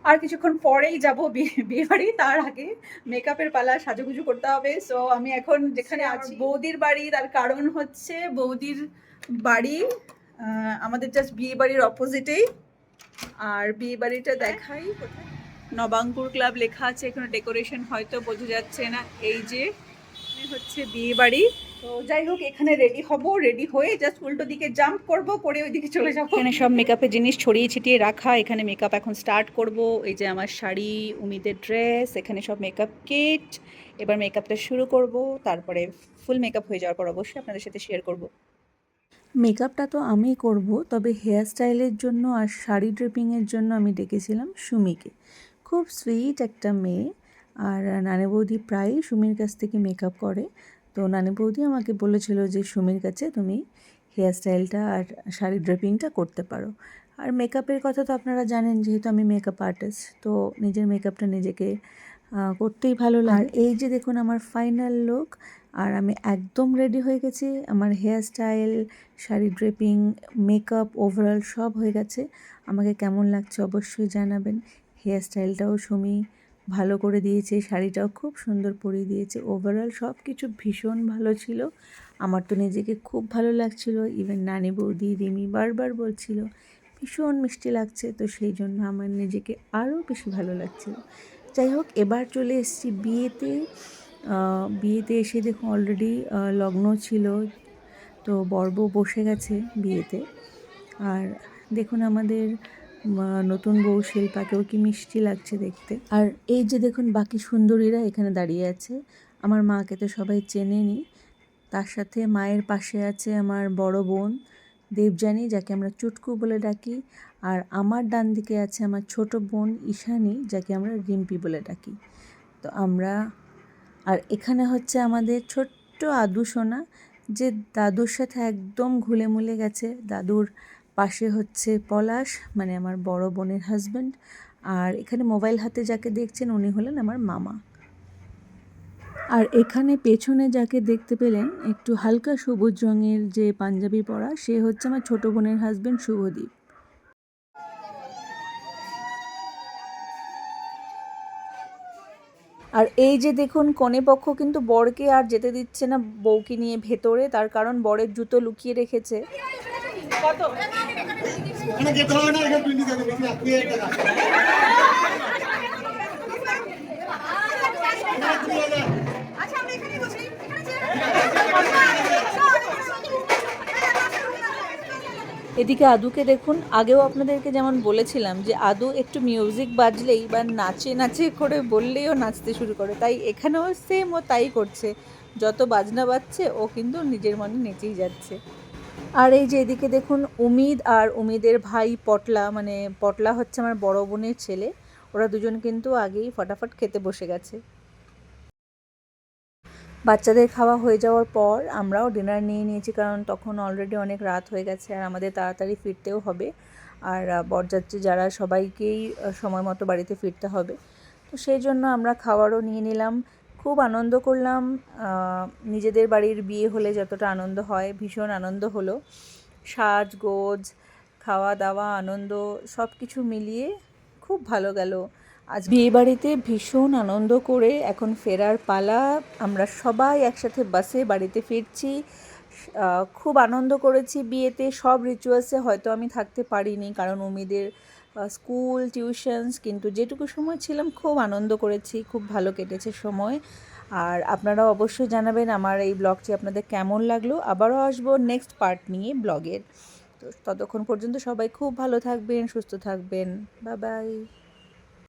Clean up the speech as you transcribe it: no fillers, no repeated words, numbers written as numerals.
আর কিছুক্ষণ পরেই যাব বিয়ে বাড়ি। তার আগে মেকআপের পালা, সাজুগুজু করতে হবে। সো আমি এখন যেখানে আছি বৌদির বাড়ি, তার কারণ হচ্ছে বৌদির বাড়ি আমাদের জাস্ট বিয়ে বাড়ির অপোজিটেই। আর বিয়ে বাড়িটা দেখাই কোথায়, নবাঙ্কুর ক্লাব লেখা আছে, এখানে ডেকোরেশন হয়তো বোঝা যাচ্ছে না। এই যে হচ্ছে বিয়ে বাড়ি। তো যাই হোক, এখানে রেডি হব, রেডি হয়ে জাস্ট উল্টো দিকে জাম্প করব, করে ওইদিকে চলে যাবো। এখানে সব মেকআপের জিনিস ছড়িয়ে ছিটিয়ে রাখা, এখানে মেকআপ এখন স্টার্ট করব। এই যে আমার শাড়ি, উমিদের ড্রেস, এখানে সব মেকআপ কিট। এবার মেকআপটা শুরু করব, তারপরে ফুল মেকআপ হয়ে যাওয়ার পর অবশ্যই আপনাদের সাথে শেয়ার করব। মেকআপটা তো আমিই করব, তবে হেয়ার স্টাইলের জন্য আর শাড়ি ড্রেপিংয়ের জন্য আমি ডেকেছিলাম সুমিকে। খুব সুইট একটা মেয়ে, আর নানি বৌদি প্রায়ই সুমির কাছ থেকে মেকআপ করে। তো নানি বৌদি আমাকে বলেছিল যে সুমির কাছে তুমি হেয়ার স্টাইলটা আর শাড়ি ড্রেপিংটা করতে পারো। আর মেকআপের কথা তো আপনারা জানেন, যেহেতু আমি মেকআপ আর্টিস্ট, তো নিজের মেকআপটা নিজেকে করতেই ভালো লাগে। আর এই যে দেখুন আমার ফাইনাল লুক, আর আমি একদম রেডি হয়ে গেছি। আমার hair style, sari draping, makeup overall সব হয়ে গেছে। আমাকে কেমন লাগছে অবশ্যই জানাবেন। হেয়ার স্টাইলটাও সুমি ভালো করে দিয়েছে, শাড়িটাও খুব সুন্দর পরিয়ে দিয়েছে। ওভারঅল সব কিছু ভীষণ ভালো ছিল। আমার তো নিজেকে খুব ভালো লাগছিল। ইভেন নানি বৌদি, রিমি বারবার বলছিল ভীষণ মিষ্টি লাগছে, তো সেই জন্য আমার নিজেকে আরও বেশি ভালো লাগছিল। যাই হোক, এবার চলে এসেছি বিয়েতে। বিয়েতে এসে দেখুন অলরেডি লগ্ন ছিল, তো বর বউ বসে গেছে বিয়েতে। আর দেখুন আমাদের নতুন বউ শিল্পাকেও কি মিষ্টি লাগছে দেখতে। আর এই যে দেখুন বাকি সুন্দরীরা এখানে দাঁড়িয়ে আছে। আমার মাকে তো সবাই চেনেনি, তার সাথে মায়ের পাশে আছে আমার বড় বোন দেবযানী, যাকে আমরা চুটকু বলে ডাকি। আর আমার ডান দিকে আছে আমার ছোট বোন ঈশানী, যাকে আমরা রিম্পি বলে ডাকি। তো আমরা, আর এখানে হচ্ছে আমাদের ছোট্ট আদু সোনা, যে দাদুর সাথে একদম ঘুলে মুলে গেছে। দাদুর পাশে হচ্ছে পলাশ, মানে আমার বড় বোনের হাজব্যান্ড। আর এখানে মোবাইল হাতে যাকে দেখছেন উনি হলেন আমার মামা। আর এখানে পেছনে যাকে দেখতে পেলেন একটু হালকা সবুজ রঙের যে পাঞ্জাবি পরা, সে হচ্ছে আমার ছোট বোনের হাজব্যান্ড শুভদীপ। আর এই যে দেখুন কনে পক্ষ কিন্তু বরকে আর যেতে দিচ্ছে না বউকে নিয়ে ভেতরে, তার কারণ বরের জুতো লুকিয়ে রেখেছে। কত এদিকে আদুকে দেখুন, আগেও আপনাদেরকে যেমন বলেছিলাম যে আদু একটু মিউজিক বাজলেই বা নাচে নাচে করে বললেই ও নাচতে শুরু করে, তাই এখানেও সেম ও তাই করছে। যত বাজনা বাজছে ও কিন্তু নিজের মনে নেচেই যাচ্ছে। আর এই যে এদিকে দেখুন উমিদ আর উমিদের ভাই পটলা, মানে পটলা হচ্ছে আমার বড় বোনের ছেলে, ওরা দুজন কিন্তু আগেই ফটাফট খেতে বসে গেছে। বাচ্চাদের খাওয়া হয়ে যাওয়ার পর আমরাও ডিনার নিয়ে নিয়েছি, কারণ তখন অলরেডি অনেক রাত হয়ে গেছে আর আমাদের তাড়াতাড়ি ফিরতেও হবে। আর বরযাত্রী যারা সবাইকেই সময় মতো বাড়িতে ফিরতে হবে, তো সেই জন্য আমরা খাবারও নিয়ে নিলাম। খুব আনন্দ করলাম। নিজেদের বাড়ির বিয়ে হলে যতটা আনন্দ হয়, ভীষণ আনন্দ হলো। সাজগোজ, খাওয়া দাওয়া, আনন্দ সব কিছু মিলিয়ে খুব ভালো গেল। আজ বিয়েবাড়িতে ভীষণ আনন্দ করে এখন ফেরার পালা। আমরা সবাই একসাথে বাসে বাড়িতে ফিরছি। খুব আনন্দ করেছি বিয়েতে। সব রিচুয়ালসে হয়তো আমি থাকতে পারিনি, কারণ উমিদের স্কুল, টিউশনস, কিন্তু যেটুকু সময় ছিলাম খুব আনন্দ করেছি, খুব ভালো কেটেছে সময়। আর আপনারাও অবশ্যই জানাবেন আমার এই ব্লগটি আপনাদের কেমন লাগলো। আবারও আসবো নেক্সট পার্ট নিয়ে ব্লগের। তো ততক্ষণ পর্যন্ত সবাই খুব ভালো থাকবেন, সুস্থ থাকবেন। Bye bye.